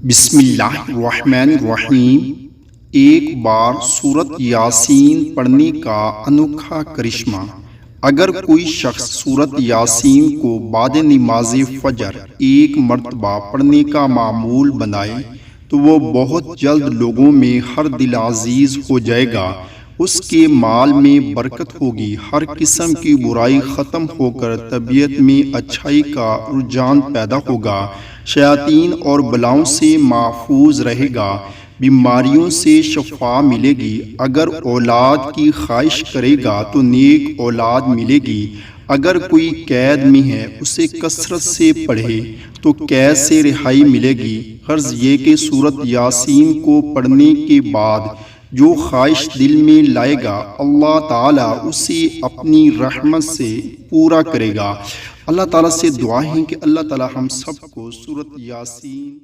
بسم اللہ الرحمن الرحیم۔ ایک بار سورت یاسین پڑھنے کا انوکھا کرشمہ۔ اگر کوئی شخص سورت یاسین کو بعد نماز فجر ایک مرتبہ پڑھنے کا معمول بنائے تو وہ بہت جلد لوگوں میں ہر دل عزیز ہو جائے گا۔ اس کے مال میں برکت ہوگی، ہر قسم کی برائی ختم ہو کر طبیعت میں اچھائی کا رجحان پیدا ہوگا، شیاطین اور بلاؤں سے محفوظ رہے گا، بیماریوں سے شفا ملے گی۔ اگر اولاد کی خواہش کرے گا تو نیک اولاد ملے گی۔ اگر کوئی قید میں ہے اسے کثرت سے پڑھے تو قید سے رہائی ملے گی۔ غرض یہ کہ سورت یاسین کو پڑھنے کے بعد جو خواہش دل میں لائے گا اللہ تعالیٰ اسے اپنی رحمت سے پورا کرے گا۔ اللہ تعالیٰ سے دعا ہے کہ اللہ تعالیٰ ہم سب کو سورت یاسین